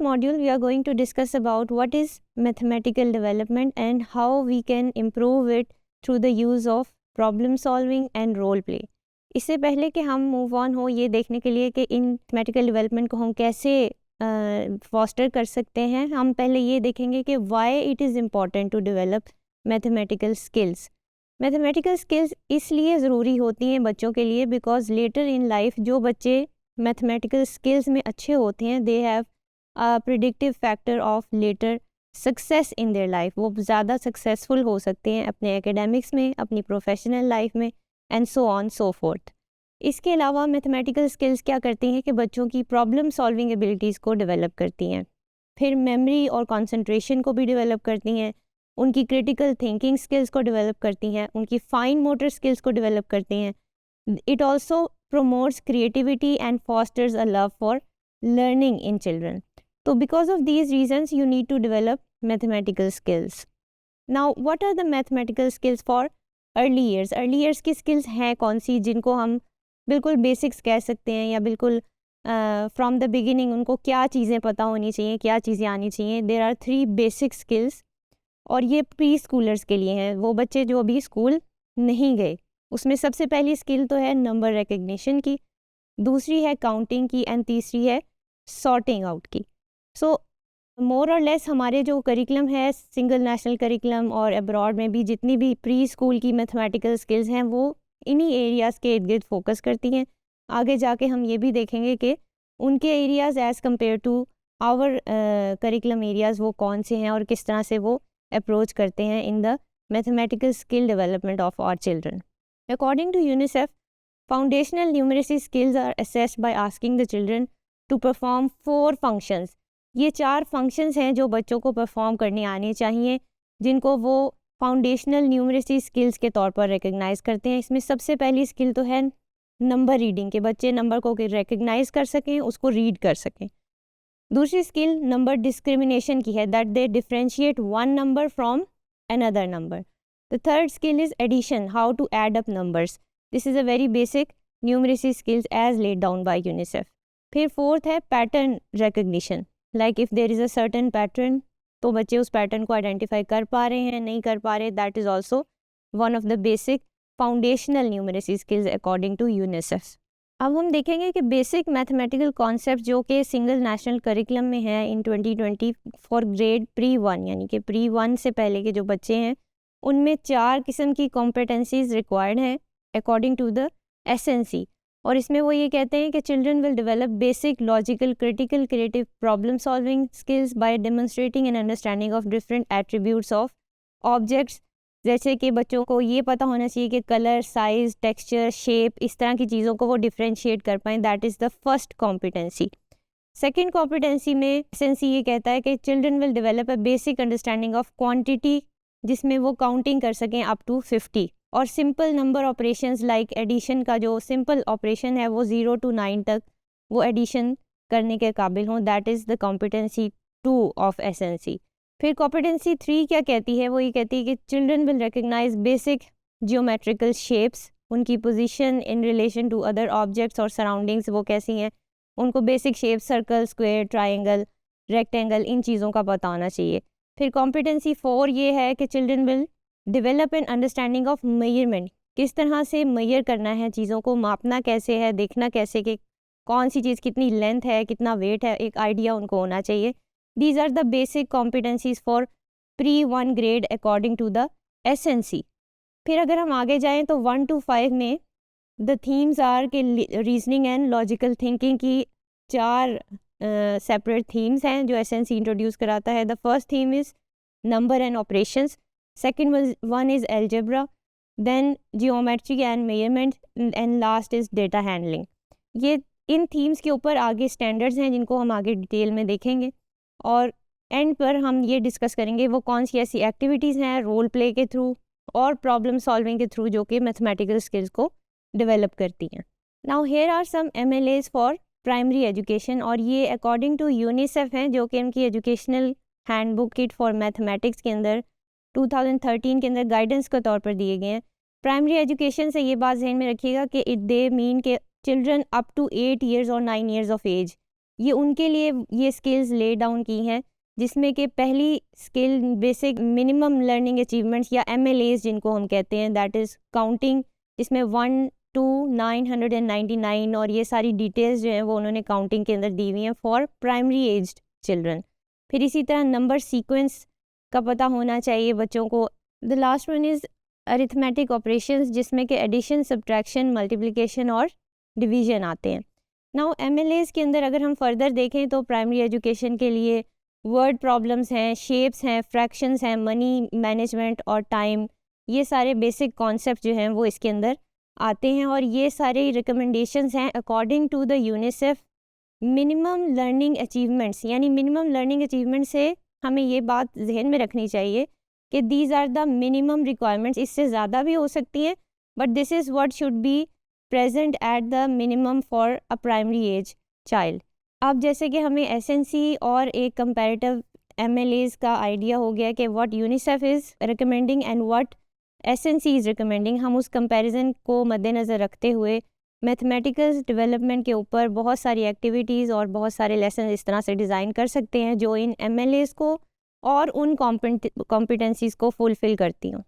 module, we are going to discuss about what is mathematical development and how we can improve it through the use of problem solving and role play. इससे पहले कि हम move on हो ये देखने के लिए कि इन मैथमेटिकल डेवलपमेंट को हम कैसे फॉस्टर कर सकते हैं, हम पहले ये देखेंगे कि why it is important to develop mathematical skills. Mathematical skills इसलिए ज़रूरी होती हैं बच्चों के लिए बिकॉज लेटर इन लाइफ जो बच्चे मैथमेटिकल स्किल्स में अच्छे होते हैं they have a predictive factor of later success in their life. वो ज़्यादा सक्सेसफुल हो सकते हैं अपने एकेडमिक्स में, अपनी प्रोफेशनल लाइफ में and so on so fourth. इसके अलावा मैथमेटिकल स्किल्स क्या करती हैं कि बच्चों की प्रॉब्लम सॉल्विंग एबिलिटीज़ को डेवलप करती हैं, फिर मेमोरी और कंसंट्रेशन को भी डेवलप करती हैं, उनकी क्रिटिकल थिंकिंग स्किल्स को डेवलप करती हैं, उनकी फाइन मोटर स्किल्स को डेवलप करती हैं. It also promotes creativity and fosters a love for learning in children. So because of these reasons you need to develop mathematical skills. Now what are the mathematical skills for early years? Early years की skills हैं कौन सी जिनको हम बिल्कुल basics कह सकते हैं या बिल्कुल फ्रॉम द बिगिनिंग उनको क्या चीज़ें पता होनी चाहिए, क्या चीज़ें आनी चाहिए. देयर आर 3 बेसिक स्किल्स और ये प्री स्कूलर्स के लिए हैं, वो बच्चे जो अभी स्कूल नहीं गए. उसमें सबसे पहली स्किल तो है नंबर रिकग्निशन की, दूसरी है काउंटिंग की एंड तीसरी है सॉर्टिंग आउट की. सो मोर और लेस हमारे जो करिकुलम है सिंगल नेशनल करिकुलम और अब्रॉड में भी जितनी भी प्री स्कूल की मैथमेटिकल स्किल्स हैं वो इन्हीं एरियाज़ के इर्द गिर्द फोकस करती हैं. आगे जाके हम ये भी देखेंगे कि उनके areas as compare to our curriculum areas वो कौन से हैं और किस तरह से वो अप्रोच करते हैं in the mathematical skill development of our children. According to UNICEF, foundational numeracy skills are assessed by asking the children to perform 4 functions. ये 4 functions हैं जो बच्चों को परफॉर्म करने आने चाहिए जिनको वो फाउंडेशनल न्यूमरेसी स्किल्स के तौर पर रिकग्नाइज़ करते हैं. इसमें सबसे पहली स्किल तो है नंबर रीडिंग के, बच्चे नंबर को रिकग्नाइज़ कर सकें, उसको रीड कर सकें. दूसरी स्किल नंबर डिस्क्रिमिनेशन की है, that they differentiate one number from another number. The third skill is addition, how to add up numbers. This is a very basic numeracy skills as laid down by UNICEF. फिर fourth है pattern recognition. Like if there is a certain pattern, तो बच्चे उस pattern को identify कर पा रहे हैं, नहीं कर पा रहे, that is also one of the basic foundational numeracy skills according to UNICEF. अब हम देखेंगे कि बेसिक मैथमेटिकल कॉन्सेप्ट जो कि सिंगल नेशनल करिकुलम में है इन 2020 फॉर ग्रेड प्री 1 यानी कि प्री 1 से पहले के जो बच्चे हैं उनमें 4 किस्म की कॉम्पिटेंसीज रिक्वायर्ड हैं अकॉर्डिंग टू द एसएनसी. और इसमें वो ये कहते हैं कि children will develop basic logical critical creative problem solving skills by demonstrating an understanding of different attributes of objects. जैसे कि बच्चों को ये पता होना चाहिए कि कलर, साइज, टेक्सचर, शेप, इस तरह की चीज़ों को वो डिफ्रेंशिएट कर पाएँ. That is the first competency. Second competency में एसएनसी ये कहता है कि children will develop a basic understanding of quantity जिसमें वो काउंटिंग कर सकें अप टू 50 और simple number operations like addition का जो सिंपल ऑपरेशन है वो 0 to 9 तक वो एडिशन करने के काबिल हों. That is the competency 2 of SNC. फिर कॉम्पिटेंसी 3 क्या कहती है, वो ये कहती है कि children will recognise basic geometrical shapes, उनकी position in relation to other objects और सराउंडिंग्स वो कैसी हैं, उनको basic shape circle, square, triangle, rectangle, इन चीज़ों का पता होना चाहिए. फिर कॉम्पिटेंसी 4 ये है कि children will develop an understanding of measurement, किस तरह से मेजर करना है, चीज़ों को मापना कैसे है, देखना कैसे कि कौन सी चीज़ कितनी लेंथ है, कितना वेट है, एक आइडिया उनको होना चाहिए. These are the basic competencies for pre 1 grade according to the SNC. फिर अगर हम आगे जाएँ तो 1 to 5 में द थीम्स आर के रीजनिंग एंड लॉजिकल थिंकिंग की 4 सेपरेट थीम्स हैं जो एसएनसी इंट्रोड्यूस कराता है. The first theme is number and operations, second one is algebra, then geometry and measurement and last is data handling. ये इन themes के ऊपर आगे स्टैंडर्ड्स हैं जिनको हम आगे डिटेल में देखेंगे और एंड पर हम ये डिस्कस करेंगे वो कौन सी ऐसी एक्टिविटीज़ हैं रोल प्ले के थ्रू और प्रॉब्लम सॉल्विंग के थ्रू जो कि मैथमेटिकल स्किल्स को डेवलप करती हैं. Now here are some MLAs for primary education और ये अकॉर्डिंग टू यूनिसेफ हैं जो कि उनकी educational handbook kit for mathematics के अंदर 2013 के अंदर गाइडेंस के तौर पर दिए गए हैं. प्राइमरी एजुकेशन से ये बात ध्यान में रखिएगा कि इट दे मीन के चिल्ड्रन अप टू 8 years और 9 years ऑफ एज, ये उनके लिए ये स्किल्स ले डाउन की हैं, जिसमें कि पहली skill basic minimum learning achievements या MLAs जिनको हम कहते हैं, दैट इज़ काउंटिंग, जिसमें 1 to 999 और ये सारी डिटेल्स जो हैं वो उन्होंने काउंटिंग के अंदर दी हुई हैं फॉर प्राइमरी एज्ड चिल्ड्रन। फिर इसी तरह नंबर सीक्वेंस का पता होना चाहिए बच्चों को। The last one is arithmetic operations, जिसमें कि एडिशन, सब्ट्रैक्शन, मल्टीप्लिकेशन और डिवीजन आते हैं। नाउ MLAs के अंदर अगर हम फर्दर देखें तो प्राइमरी एजुकेशन के लिए वर्ड प्रॉब्लम्स हैं, शेप्स हैं, फ्रैक्शंस हैं, मनी मैनेजमेंट और टाइम, ये सारे बेसिक कॉन्सेप्ट जो हैं वो इसके अंदर आते हैं। और ये सारे रिकमेंडेशंस हैं according to the UNICEF minimum learning achievements. यानी मिनिमम लर्निंग अचीवमेंट से हमें ये बात जहन में रखनी चाहिए कि these are the minimum requirements, इससे ज़्यादा भी हो सकती हैं, but this is what should be present at the minimum for a primary age child. अब जैसे कि हमें SNC और एक कंपैरेटिव MLAs का आइडिया हो गया कि what UNICEF is recommending and what SNC is recommending, हम उस कंपैरिजन को मद्देनज़र रखते हुए मैथमेटिकल डेवलपमेंट के ऊपर बहुत सारी एक्टिविटीज़ और बहुत सारे लेसन इस तरह से डिज़ाइन कर सकते हैं जो इन MLAs को और उन कॉम्पिटेंसीज़ को फुलफ़िल करती हों।